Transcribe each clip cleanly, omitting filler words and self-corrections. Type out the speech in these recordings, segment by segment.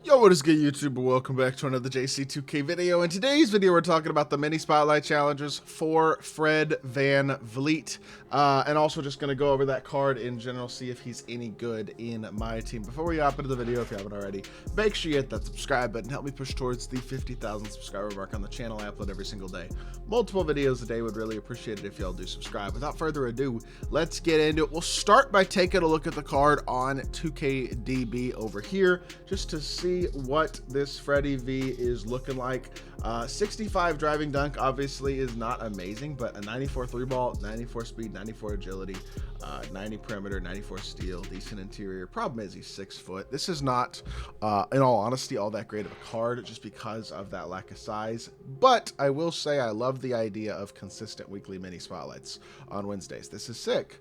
Yo, what is good, YouTube? Welcome back to another JC2K video. In today's video, we're talking about the mini spotlight challenges for Fred VanVLEET, and also just going to go over that card in general, see if he's any good in my team. Before we hop into the video, if you haven't already, make sure you hit that subscribe button. Help me push towards the 50,000 subscriber mark on the channel. I upload every single day, multiple videos a day. Would really appreciate it if y'all do subscribe. Without further ado, let's get into it. We'll start by taking a look at the card on 2KDB over here, just to see what this Freddy V is looking like. 65 driving dunk obviously is not amazing, but a 94 three ball, 94 speed, 94 agility, 90 perimeter, 94 steal, decent interior. Problem is he's 6 foot. This is not, in all honesty, all that great of a card just because of that lack of size. But I will say I love the idea of consistent weekly mini spotlights on Wednesdays. This is sick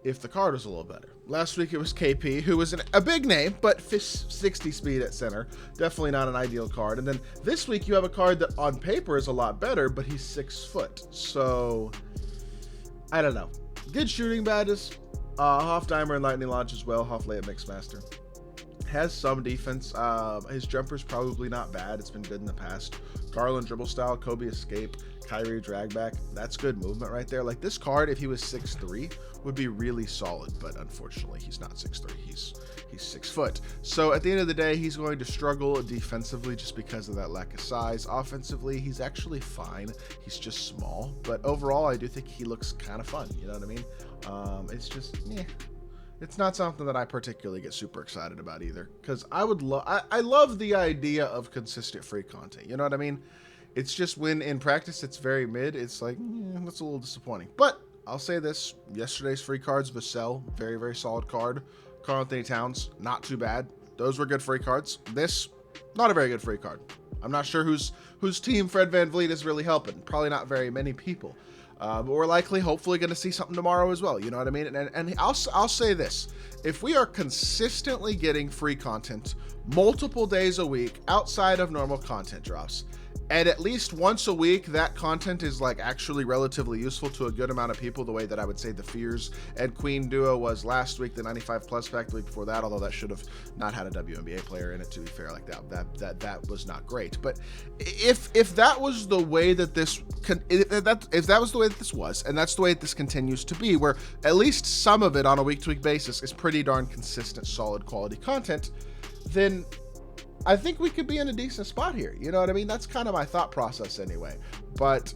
if the card was a little better. Last week it was KP, who was a big name, but 60 speed at center. Definitely not an ideal card. And then this week you have a card that on paper is a lot better, but he's 6 foot. So, I don't know. Good shooting badges. Hoff Dimer and Lightning Launch as well. Hoff Layup Mixmaster. Has some defense. His jumper's probably not bad. It's been good in the past. Garland dribble style, Kobe escape, Kyrie drag back. That's good movement right there. Like this card, if he was 6'3", would be really solid, but unfortunately he's not 6'3". He's 6 foot. So at the end of the day, he's going to struggle defensively just because of that lack of size. Offensively, he's actually fine. He's just small, but overall, I do think he looks kind of fun. You know what I mean? It's just, it's not something that I particularly get super excited about either, because I love the idea of consistent free content. You know what I mean? It's just when in practice it's very mid, it's like, that's a little disappointing. But I'll say this, yesterday's free cards, Vassell, very, very solid card. Karl Anthony Towns, not too bad. Those were good free cards. This, not a very good free card. I'm not sure whose team Fred VanVLEET is really helping. Probably not very many people. But we're likely, hopefully, going to see something tomorrow as well. You know what I mean? And I'll say this. If we are consistently getting free content multiple days a week outside of normal content drops, and at least once a week, that content is like actually relatively useful to a good amount of people, the way that I would say the Fears and Queen duo was last week, the 95 plus pack the week before that, although that should have not had a WNBA player in it, to be fair. Like that was not great. But if that was the way that this if that was the way that this was, and that's the way that this continues to be, where at least some of it on a week-to-week basis is pretty darn consistent, solid quality content, then I think we could be in a decent spot here. You know what I mean? That's kind of my thought process anyway. But,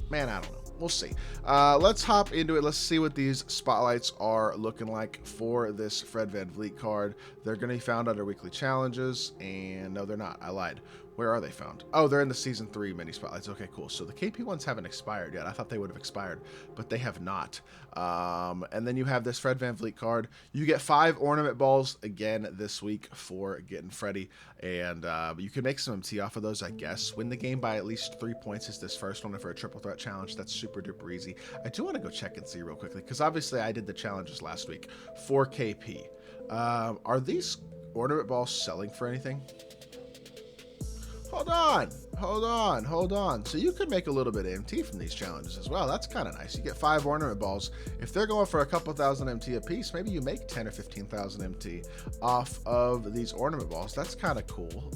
man, I don't know. We'll see. Let's hop into it. Let's see what these spotlights are looking like for this Fred VanVLEET card. They're going to be found under weekly challenges, and no, they're not. I lied. Where are they found? Oh, they're in the Season 3 mini spotlights. Okay, cool. So the KP ones haven't expired yet. I thought they would have expired, but they have not. And then you have this Fred VanVLEET card. You get 5 ornament balls again this week for getting Freddy, and you can make some MT off of those, I guess. Win the game by at least 3 points is this first one for a triple threat challenge. That's super duper easy. I do want to go check and see real quickly, because obviously I did the challenges last week for KP. Are these ornament balls selling for anything? Hold on. So you could make a little bit of MT from these challenges as well. That's kind of nice. You get 5 ornament balls. If they're going for a couple thousand MT a piece, maybe you make 10 or 15,000 MT off of these ornament balls. That's kind of cool.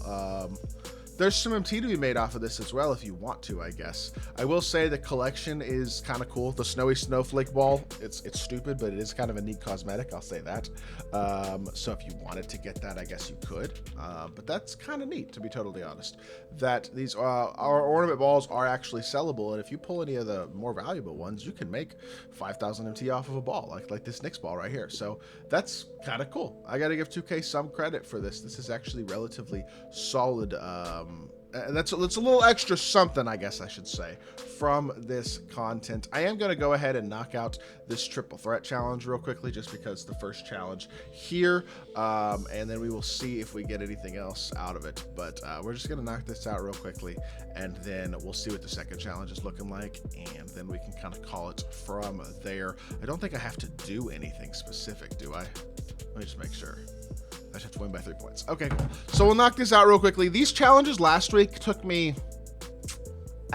There's some MT to be made off of this as well if you want to, I guess. I will say the collection is kind of cool. The snowy snowflake ball, it's stupid, but it is kind of a neat cosmetic, I'll say that. So if you wanted to get that, I guess you could. But that's kind of neat, to be totally honest. That these our ornament balls are actually sellable, and if you pull any of the more valuable ones, you can make 5,000 MT off of a ball, like this Knicks ball right here. So that's kind of cool. I got to give 2K some credit for this. This is actually relatively solid. And that's a little extra something, I guess I should say, from this content. I am going to go ahead and knock out this triple threat challenge real quickly, just because the first challenge here, and then we will see if we get anything else out of it. But we're just going to knock this out real quickly, and then we'll see what the second challenge is looking like, and then we can kind of call it from there. I don't think I have to do anything specific, do I? Let me just make sure. I just have to win by 3 points. Okay, cool. So we'll knock this out real quickly. These challenges last week took me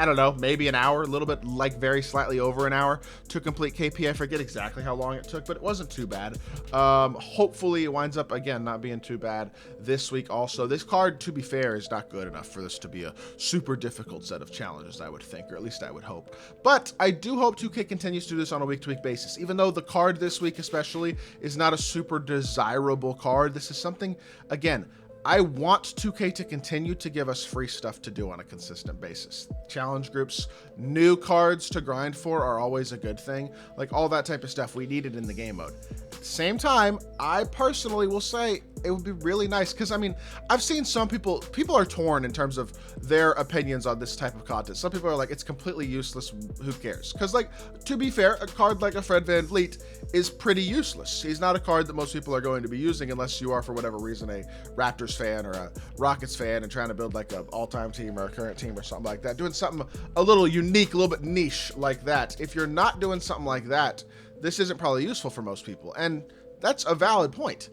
I don't know, maybe an hour, a little bit, like very slightly over an hour to complete KP. I forget exactly how long it took, but it wasn't too bad. Hopefully it winds up, again, not being too bad this week also. This card, to be fair, is not good enough for this to be a super difficult set of challenges, I would think, or at least I would hope. But I do hope 2K continues to do this on a week-to-week basis, even though the card this week especially is not a super desirable card. This is something, again, I want 2K to continue to give us free stuff to do on a consistent basis. Challenge groups, new cards to grind for are always a good thing. Like all that type of stuff, we need it in the game mode. At the same time, I personally will say it would be really nice, because I mean, I've seen some people are torn in terms of their opinions on this type of content. Some people are like, it's completely useless, who cares? Because like, to be fair, a card like a Fred VanVLEET is pretty useless. He's not a card that most people are going to be using unless you are, for whatever reason, a Raptors fan or a Rockets fan and trying to build like an all-time team or a current team or something like that, doing something a little unique, a little bit niche like that. If you're not doing something like that, this isn't probably useful for most people, and that's a valid point.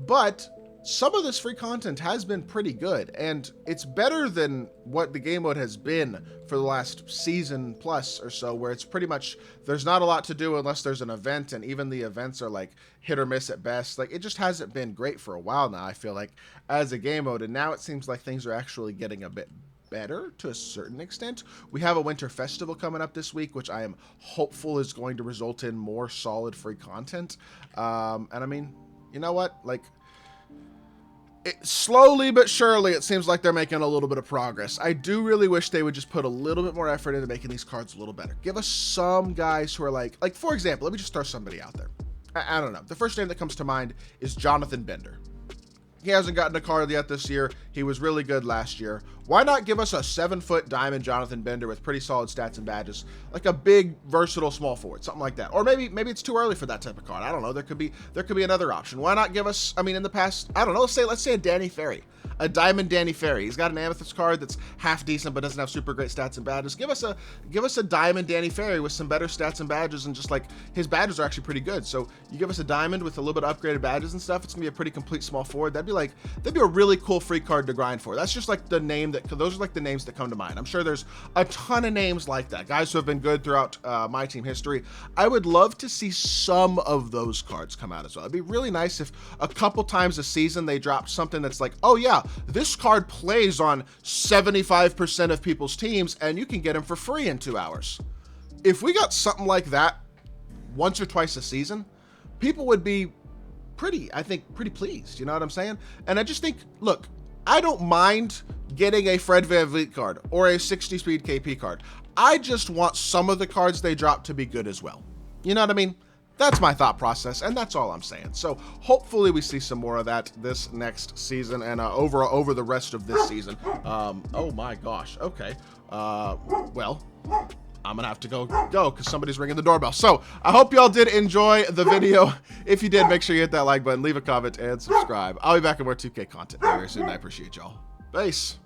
But some of this free content has been pretty good, and it's better than what the game mode has been for the last season plus or so, where it's pretty much, there's not a lot to do unless there's an event, and even the events are like hit or miss at best. Like, it just hasn't been great for a while now, I feel like, as a game mode, and now it seems like things are actually getting a bit better to a certain extent. We have a winter festival coming up this week, which I am hopeful is going to result in more solid free content. And I mean, you know what? Like, slowly but surely, it seems like they're making a little bit of progress. I do really wish they would just put a little bit more effort into making these cards a little better. Give us some guys who are like, for example, let me just throw somebody out there. I don't know. The first name that comes to mind is Jonathan Bender. He hasn't gotten a card yet this year. He was really good last year. Why not give us a 7-foot diamond Jonathan Bender with pretty solid stats and badges, like a big, versatile small forward, something like that? Or maybe it's too early for that type of card. I don't know. There could be another option. Why not give us? I mean, in the past, I don't know. Let's say a Danny Ferry, a diamond Danny Ferry. He's got an amethyst card that's half decent but doesn't have super great stats and badges. Give us a diamond Danny Ferry with some better stats and badges, and just like his badges are actually pretty good. So you give us a diamond with a little bit of upgraded badges and stuff. It's gonna be a pretty complete small forward. That'd be a really cool free card to grind for. That's just like the name those are like the names that come to mind. I'm sure there's a ton of names like that, guys who have been good throughout my team history. I would love to see some of those cards come out as well. It'd be really nice if a couple times a season they dropped something that's like, oh yeah, this card plays on 75% of people's teams and you can get him for free in 2 hours. If we got something like that once or twice a season, people would be pretty pleased, you know what I'm saying? And I just think, look, I don't mind getting a Fred VanVLEET card or a 60-speed KP card. I just want some of the cards they drop to be good as well. You know what I mean? That's my thought process, and that's all I'm saying. So hopefully we see some more of that this next season and over the rest of this season. Oh my gosh. Okay. Well, I'm gonna have to go because somebody's ringing the doorbell. So I hope y'all did enjoy the video. If you did, make sure you hit that like button, leave a comment, and subscribe. I'll be back with more 2K content very soon. I appreciate y'all. Peace.